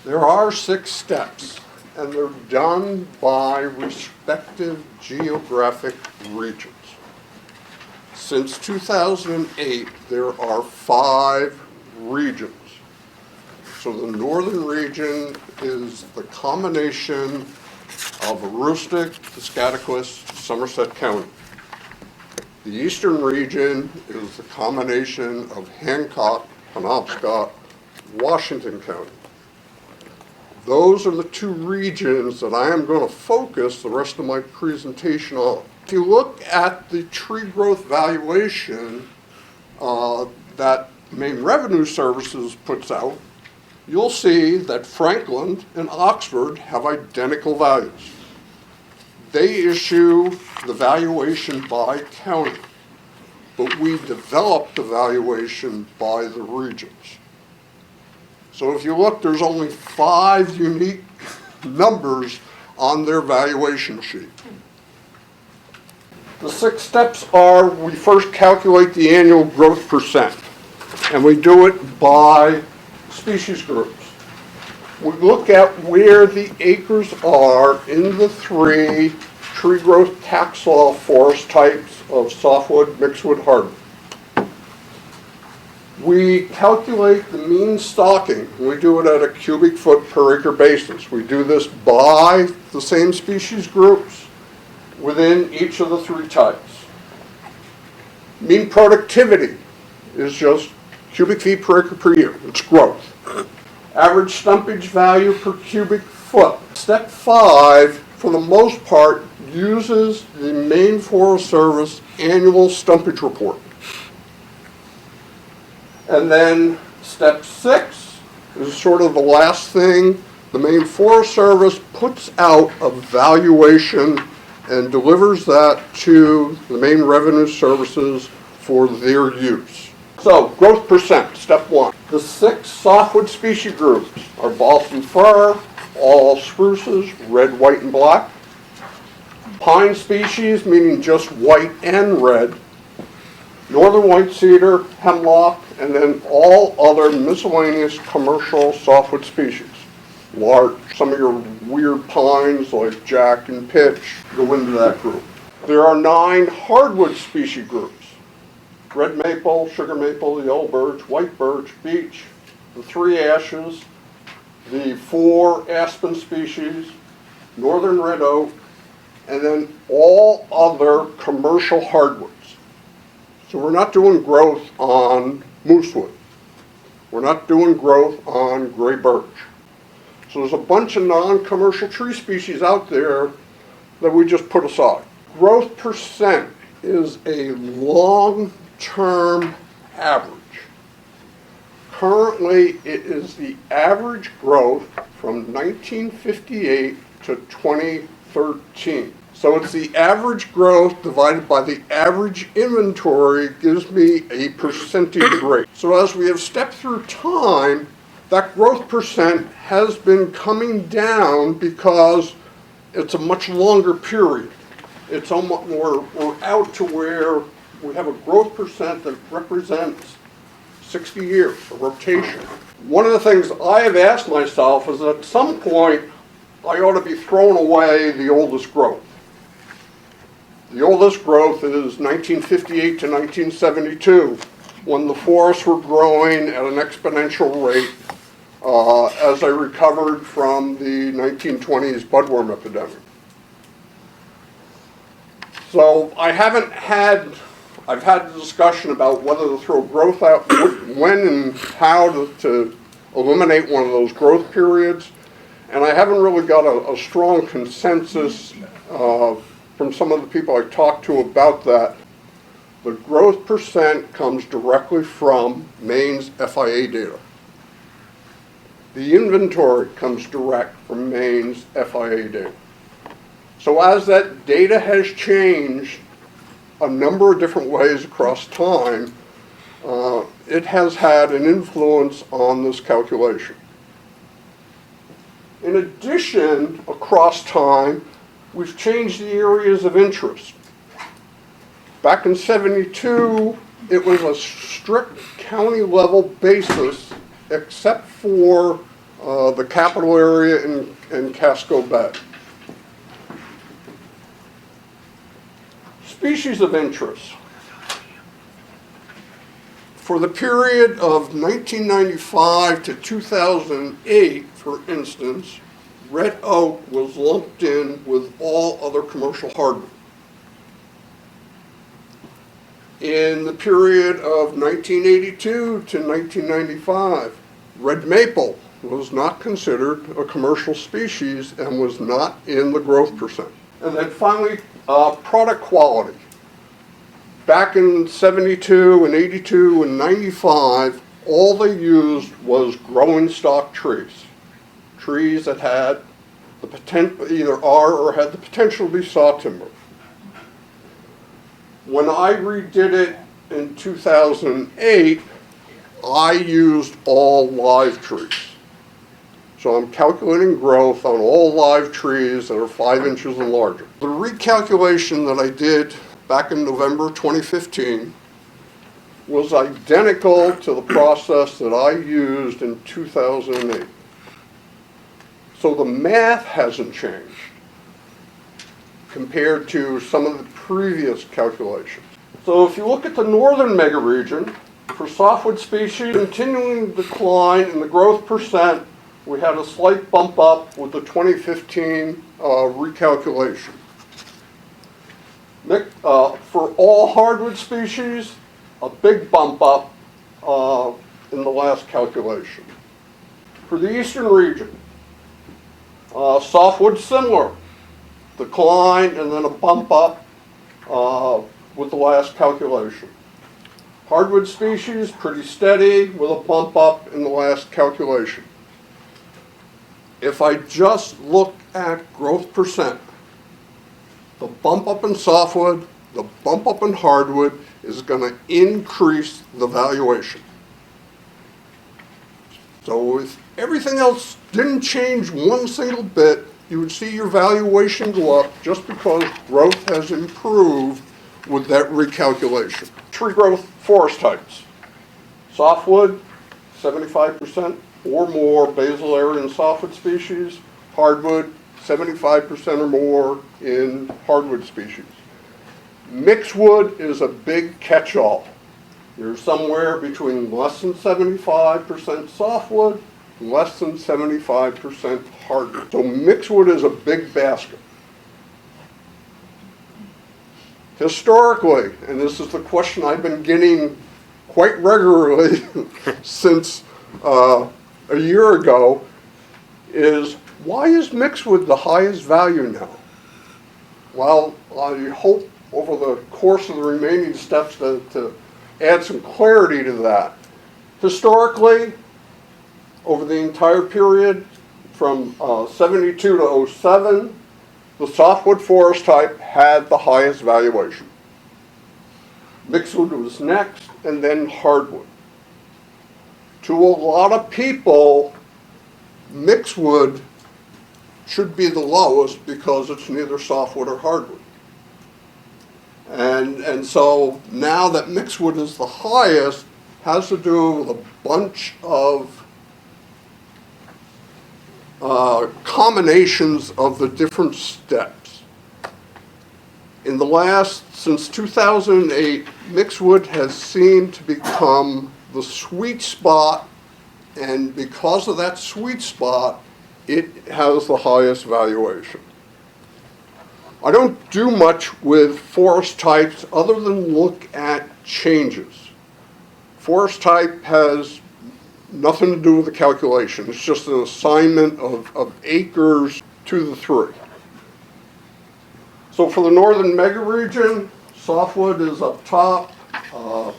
There are 6 steps, and they're done by respective geographic regions. Since 2008, there are 5 regions. So the northern region is the combination of Aroostook, Piscataquis, Somerset County. The eastern region is the combination of Hancock, Penobscot, Washington County. Those are the 2 regions that I am going to focus the rest of my presentation on. If you look at the tree growth valuation that Maine Revenue Services puts out, you'll see that Franklin and Oxford have identical values. They issue the valuation by county, but we develop the valuation by the regions. So if you look, there's only 5 unique numbers on their valuation sheet. The 6 steps are, we first calculate the annual growth percent, and we do it by species groups. We look at where the acres are in the 3 tree growth tax law forest types of softwood, mixedwood, hardwood. We calculate the mean stocking. We do it at a cubic foot per acre basis. We do this by the same species groups within each of the 3 types. Mean productivity is just cubic feet per acre per year. It's growth. Average stumpage value per cubic foot. Step 5, for the most part, uses the Maine Forest Service annual stumpage report. And then step 6 is sort of the last thing. The Maine Forest Service puts out a valuation and delivers that to the Maine Revenue Services for their use. So, growth percent, step 1. The 6 softwood species groups are balsam fir, all spruces, red, white, and black. Pine species, meaning just white and red. Northern white cedar, hemlock, and then all other miscellaneous commercial softwood species. Large, some of your weird pines like jack and pitch go into that group. There are 9 hardwood species groups. Red maple, sugar maple, yellow birch, white birch, beech, the 3 ashes, the 4 aspen species, northern red oak, and then all other commercial hardwoods. So we're not doing growth on moosewood. We're not doing growth on gray birch. So there's a bunch of non-commercial tree species out there that we just put aside. Growth percent is a long-term average. Currently, it is the average growth from 1958 to 2013. So it's the average growth divided by the average inventory gives me a percentage rate. So as we have stepped through time, that growth percent has been coming down because it's a much longer period. It's almost, we're out to where we have a growth percent that represents 60 years, a rotation. One of the things I have asked myself is at some point I ought to be throwing away the oldest growth. The oldest growth is 1958 to 1972, when the forests were growing at an exponential rate as I recovered from the 1920s budworm epidemic. So I've had the discussion about whether to throw growth out, when and how to eliminate one of those growth periods, and I haven't really got a strong consensus from some of the people I talked to about that. The growth percent comes directly from Maine's FIA data. The inventory comes direct from Maine's FIA data. So as that data has changed a number of different ways across time, it has had an influence on this calculation. In addition, across time, we've changed the areas of interest. Back in '72, it was a strict county level basis except for the capital area in Casco Bay. Species of interest. For the period of 1995 to 2008, for instance, red oak was lumped in with all other commercial hardwood. In the period of 1982 to 1995, red maple was not considered a commercial species and was not in the growth percent. And then finally, product quality. Back in 72 and 82 and 95, all they used was growing stock trees. Trees that had the potential, either are or had the potential to be sawtimber. When I redid it in 2008, I used all live trees. So I'm calculating growth on all live trees that are 5 inches and larger. The recalculation that I did back in November 2015 was identical to the process that I used in 2008. So the math hasn't changed compared to some of the previous calculations. So if you look at the northern megaregion, for softwood species, continuing decline in the growth percent, we had a slight bump up with the 2015 recalculation. For all hardwood species, a big bump up in the last calculation. For the eastern region, softwood similar, decline and then a bump up with the last calculation. Hardwood species, pretty steady with a bump up in the last calculation. If I just look at growth percent, the bump up in softwood, the bump up in hardwood is going to increase the valuation. So if everything else didn't change one single bit, you would see your valuation go up just because growth has improved with that recalculation. Tree growth forest types. Softwood, 75% or more basal area in softwood species. Hardwood, 75% or more in hardwood species. Mixed wood is a big catch-all. You're somewhere between less than 75% softwood, less than 75% hardwood. So mixed wood is a big basket. Historically, and this is the question I've been getting quite regularly since a year ago, is why is mixed wood the highest value now? Well, I hope over the course of the remaining steps to add some clarity to that. Historically, over the entire period from 72 to 07, the softwood forest type had the highest valuation. Mixed wood was next, and then hardwood. To a lot of people, mixed wood should be the lowest because it's neither softwood or hardwood. And so now that mixed wood is the highest, has to do with a bunch of combinations of the different steps. In the since 2008, mixed wood has seemed to become the sweet spot, and because of that sweet spot, it has the highest valuation. I don't do much with forest types other than look at changes. Forest type has nothing to do with the calculation. It's just an assignment of acres to the three. So for the northern megaregion, softwood is up top,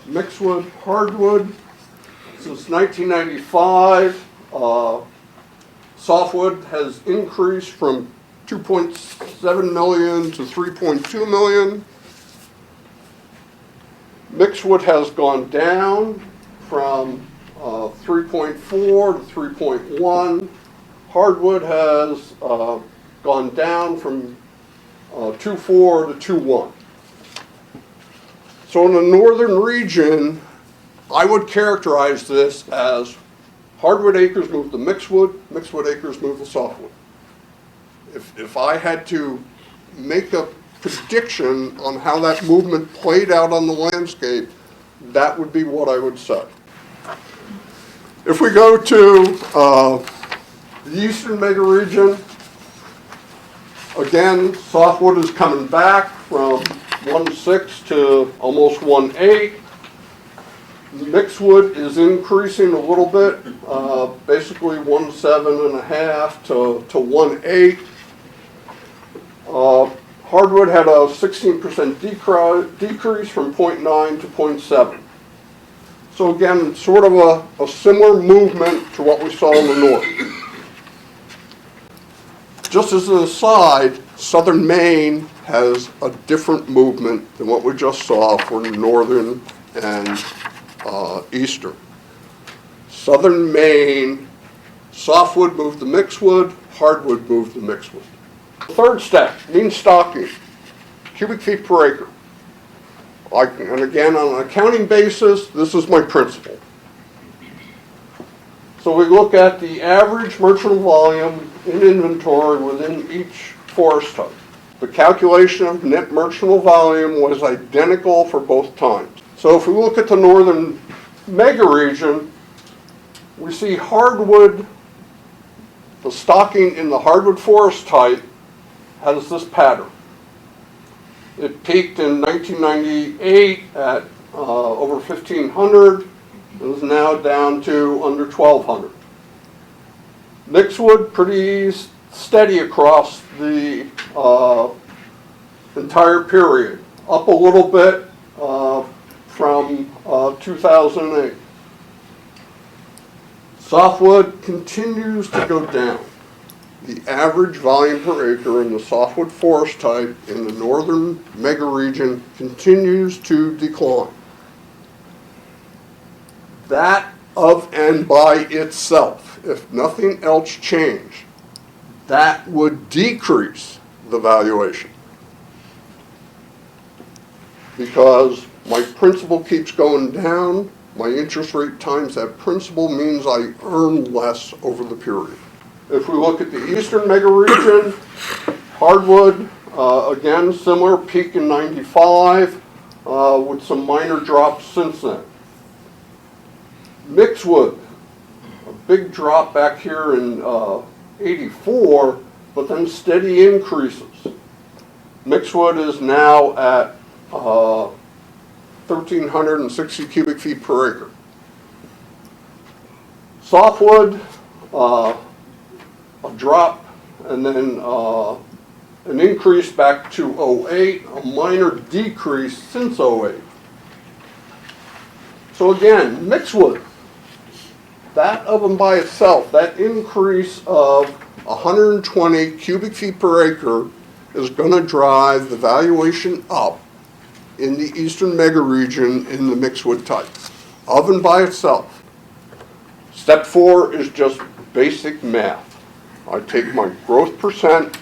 mixed wood, hardwood. Since 1995, softwood has increased from 2.7 million to 3.2 million. Mixed wood has gone down from 3.4 to 3.1. Hardwood has gone down from 2.4 to 2.1. So in the northern region, I would characterize this as Hardwood acres move the mixed-wood acres move the softwood. If I had to make a prediction on how that movement played out on the landscape, that would be what I would say. If we go to the eastern megaregion, again, softwood is coming back from 1.6 to almost 1.8. Mixed-wood is increasing a little bit, basically 1.7.5 to 1.8. Hardwood had a 16% decrease from 0.9 to 0.7. So again, sort of a similar movement to what we saw in the north. Just as an aside, southern Maine has a different movement than what we just saw for northern and eastern. Southern Maine, softwood moved the mixed-wood, hardwood moved the mixed-wood. Third step, mean stocking, cubic feet per acre. And again, on an accounting basis, this is my principle. So we look at the average merchant volume in inventory within each forest type. The calculation of net merchant volume was identical for both times. So if we look at the northern megaregion, we see hardwood, the stocking in the hardwood forest type has this pattern. It peaked in 1998 at over 1,500. It is now down to under 1,200. Mixed-wood pretty steady across the entire period, up a little bit from 2008. Softwood continues to go down. The average volume per acre in the softwood forest type in the northern megaregion continues to decline. That of and by itself, if nothing else changed, that would decrease the valuation. Because my principal keeps going down, my interest rate times that principal means I earn less over the period. If we look at the eastern megaregion, hardwood, again, similar, peak in 95, with some minor drops since then. Mixed-wood, a big drop back here in 84, but then steady increases. Mixed-wood is now at 1,360 cubic feet per acre. Softwood, a drop, and then an increase back to 08, a minor decrease since 08. So again, mixed-wood, that of and by itself, that increase of 120 cubic feet per acre is going to drive the valuation up in the eastern megaregion in the mixed-wood type, of and by itself. Step 4 is just basic math. I take my growth percent,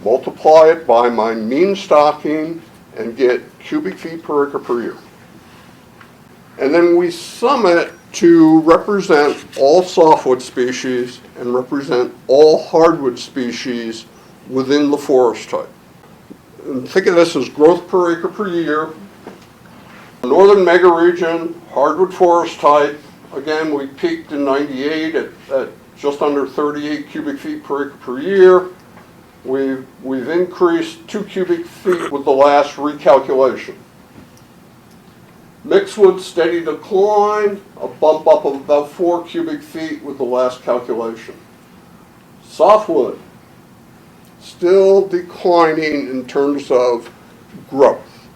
multiply it by my mean stocking, and get cubic feet per acre per year. And then we sum it to represent all softwood species and represent all hardwood species within the forest type. And think of this as growth per acre per year. Northern megaregion, hardwood forest type, again, we peaked in 98 at just under 38 cubic feet per acre per year. We've increased 2 cubic feet with the last recalculation. Mixed-wood, steady decline, a bump up of about 4 cubic feet with the last calculation. Softwood, still declining in terms of growth.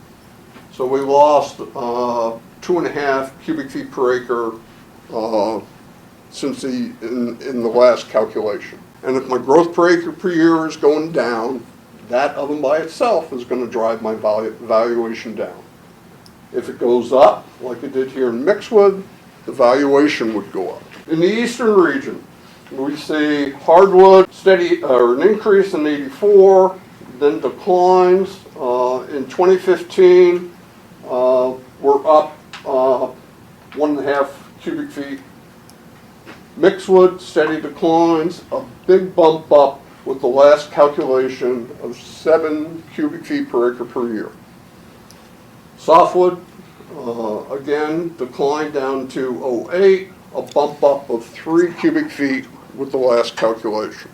So we lost 2.5 cubic feet per acre since in the last calculation. And if my growth per acre per year is going down, that of and by itself is going to drive my valuation down. If it goes up, like it did here in mixed-wood, the valuation would go up. In the eastern region, we see hardwood steady, or an increase in 84, then declines. In 2015, we're up 1.5 cubic feet. Mixedwood, steady declines, a big bump up with the last calculation of 7 cubic feet per acre per year. Softwood, again, declined down to '08, a bump up of 3 cubic feet with the last calculation.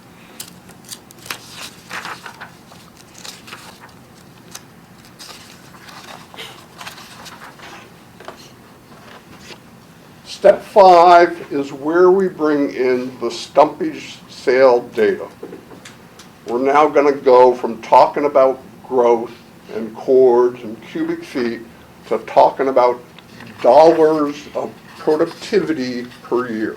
Step 5 is where we bring in the stumpage sale data. We're now going to go from talking about growth and cords and cubic feet to talking about dollars of productivity per year.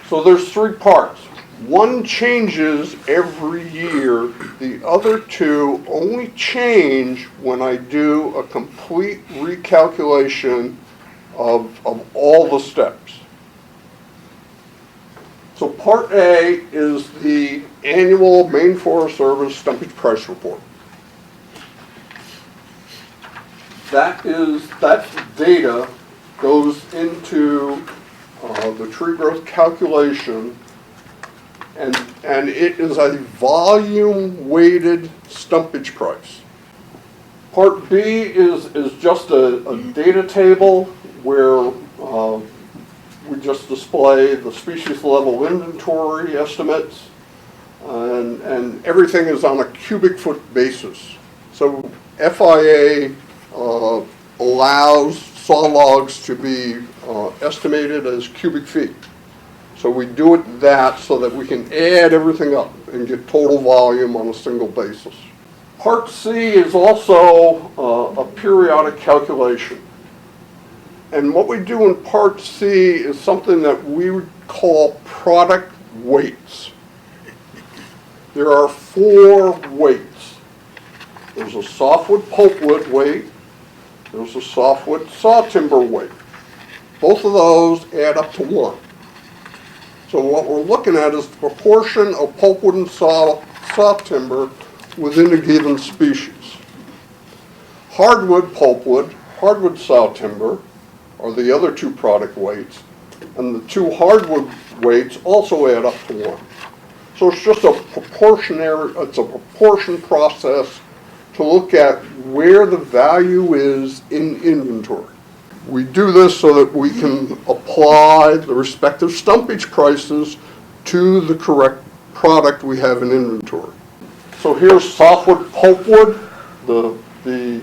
So there's 3 parts. One changes every year. The other 2 only change when I do a complete recalculation of all the steps. So part A is the annual Maine Forest Service stumpage price report. That data goes into the tree growth calculation, and it is a volume weighted stumpage price. Part B is just a data table where we just display the species level inventory estimates, and everything is on a cubic foot basis. So FIA allows saw logs to be estimated as cubic feet. So we do it that so that we can add everything up and get total volume on a single basis. Part C is also a periodic calculation. And what we do in Part C is something that we would call product weights. There are 4 weights. There's a softwood pulpwood weight. There's a softwood sawtimber weight. Both of those add up to 1. So what we're looking at is the proportion of pulpwood and sawtimber within a given species. Hardwood pulpwood, hardwood sawtimber are the other 2 product weights, and the 2 hardwood weights also add up to 1. So it's just a proportion process to look at where the value is in inventory. We do this so that we can apply the respective stumpage prices to the correct product we have in inventory. So here's softwood pulpwood, the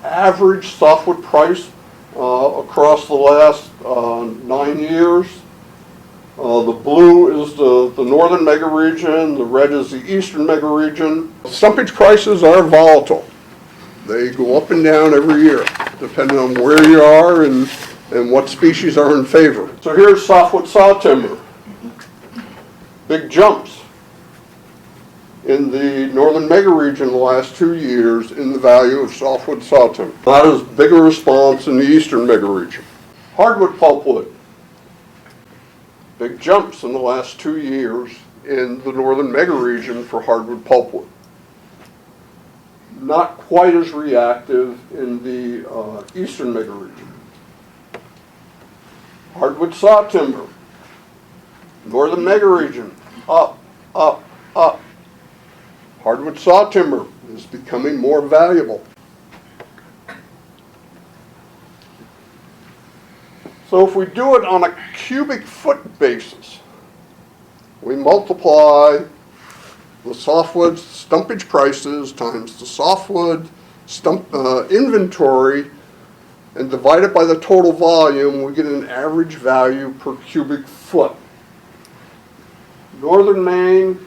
average softwood price across the last 9 years. The blue is the northern megaregion, the red is the eastern megaregion. Stumpage prices are volatile. They go up and down every year, depending on where you are and what species are in favor. So here's softwood sawtimber. Big jumps in the northern megaregion the last 2 years in the value of softwood sawtimber. Not as big a response in the eastern megaregion. Hardwood pulpwood. Big jumps in the last 2 years in the northern megaregion for hardwood pulpwood. Not quite as reactive in the eastern megaregion. Hardwood sawtimber. Northern megaregion. Up, up, up. Hardwood sawtimber is becoming more valuable. So if we do it on a cubic foot basis, we multiply the softwood stumpage prices times the softwood inventory and divide it by the total volume, we get an average value per cubic foot. Northern Maine,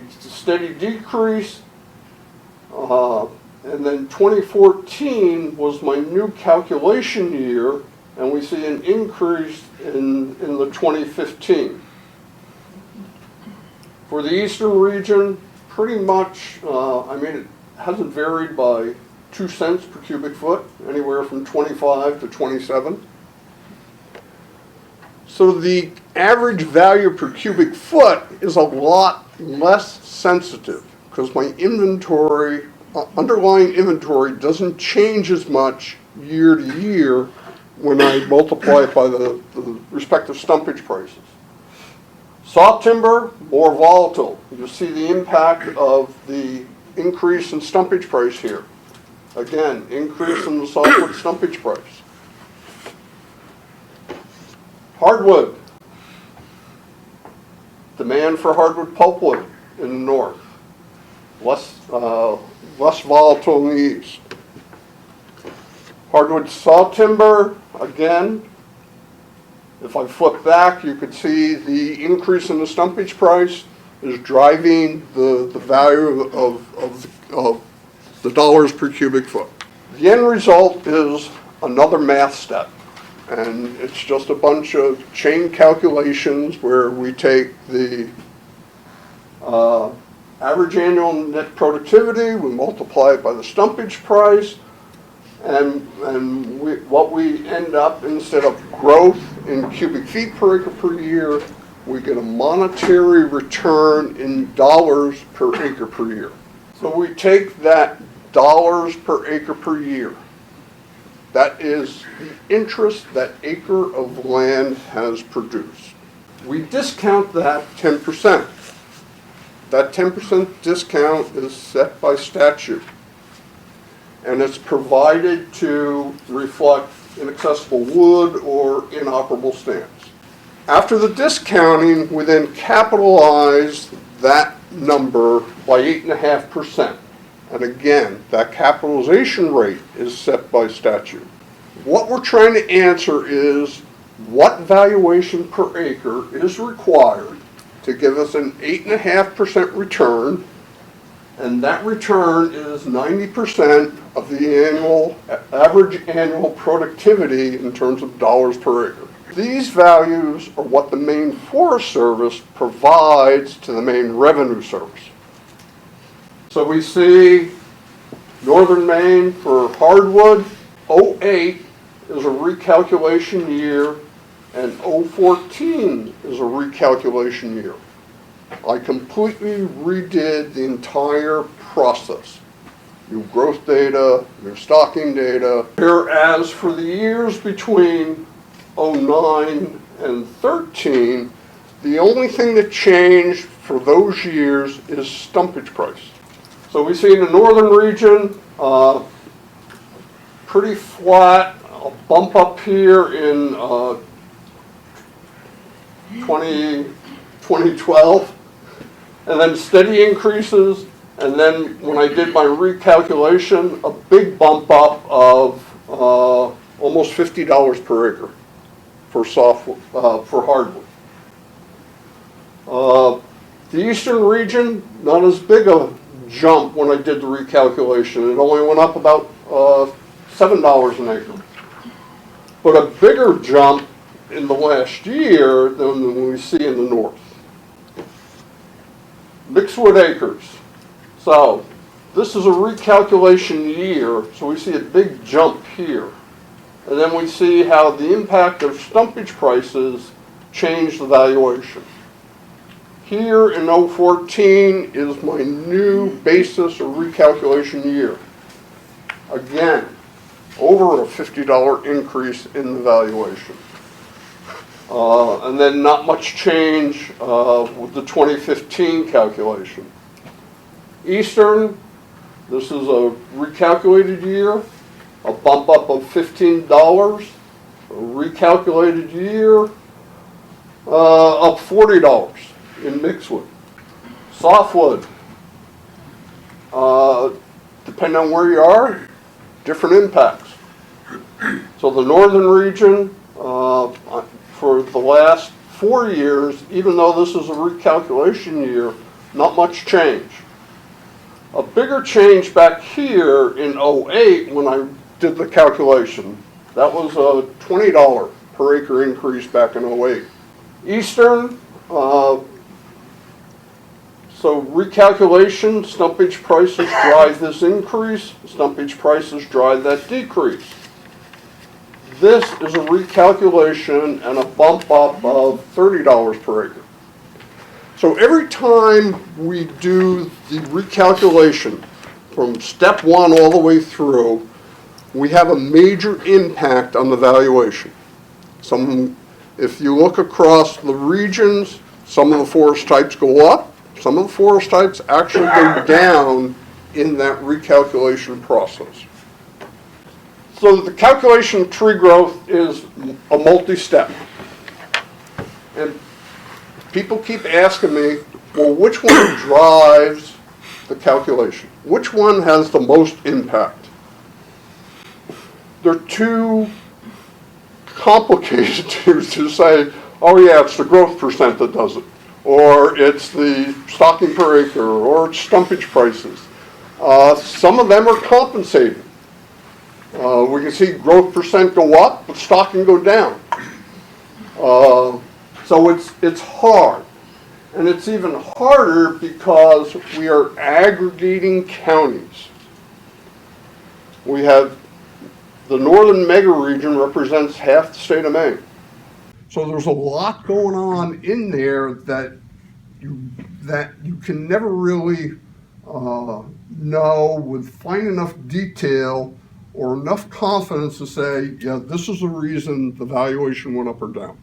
steady decrease, and then 2014 was my new calculation year, and we see an increase in the 2015. For the eastern region, pretty much, it hasn't varied by 2 cents per cubic foot, anywhere from 25 to 27. So the average value per cubic foot is a lot less sensitive because my inventory, underlying inventory doesn't change as much year to year when I multiply it by the respective stumpage prices. Saw timber, more volatile. You see the impact of the increase in stumpage price here. Again, increase in the softwood stumpage price. Hardwood. Demand for hardwood pulpwood in the north. Less volatile in the east. Hardwood saw timber, again, if I flip back, you could see the increase in the stumpage price is driving the value of the dollars per cubic foot. The end result is another math step, and it's just a bunch of chain calculations where we take the average annual net productivity, we multiply it by the stumpage price, and what we end up, instead of growth in cubic feet per acre per year, we get a monetary return in dollars per acre per year. So we take that dollars per acre per year. That is the interest that acre of land has produced. We discount that 10%. That 10% discount is set by statute, and it's provided to reflect inaccessible wood or inoperable stands. After the discounting, we then capitalize that number by 8.5%. And again, that capitalization rate is set by statute. What we're trying to answer is what valuation per acre is required to give us an 8.5% return, and that return is 90% of the average annual productivity in terms of dollars per acre. These values are what the Maine Forest Service provides to the Maine Revenue Service. So we see northern Maine for hardwood, 08 is a recalculation year, and 014 is a recalculation year. I completely redid the entire process. New growth data, new stocking data. Whereas for the years between 09 and 13, the only thing that changed for those years is stumpage price. So we see in the northern region, pretty flat, a bump up here in 2012, and then steady increases, and then when I did my recalculation, a big bump up of almost $50 per acre for for hardwood. The eastern region, not as big a jump when I did the recalculation. It only went up about $7 an acre. But a bigger jump in the last year than we see in the north. Mixed wood acres. So this is a recalculation year, so we see a big jump here. And then we see how the impact of stumpage prices changed the valuation. Here in 014 is my new basis or recalculation year. Again, over a $50 increase in the valuation. And then not much change with the 2015 calculation. Eastern, this is a recalculated year, a bump up of $15, a recalculated year, up $40 in mixedwood. Softwood, depending on where you are, different impacts. So the northern region, for the last 4 years, even though this is a recalculation year, not much change. A bigger change back here in 08 when I did the calculation. That was a $20 per acre increase back in 08. Eastern, so recalculation, stumpage prices drive this increase, stumpage prices drive that decrease. This is a recalculation and a bump up of $30 per acre. So every time we do the recalculation from step one all the way through, we have a major impact on the valuation. If you look across the regions, Some of the forest types go up, some of the forest types actually go down in that recalculation process. So the calculation of tree growth is a multi-step. And people keep asking me, well, which one drives the calculation? Which one has the most impact? They're too complicated to say, oh yeah, it's the growth percent that does it, or it's the stocking per acre, or it's stumpage prices. Some of them are compensating. We can see growth percent go up, but stocking go down. So it's hard. And it's even harder because we are aggregating counties. We have the northern mega region represents half the state of Maine. So there's a lot going on in there that you can never really know with fine enough detail or enough confidence to say, yeah, this is the reason the valuation went up or down.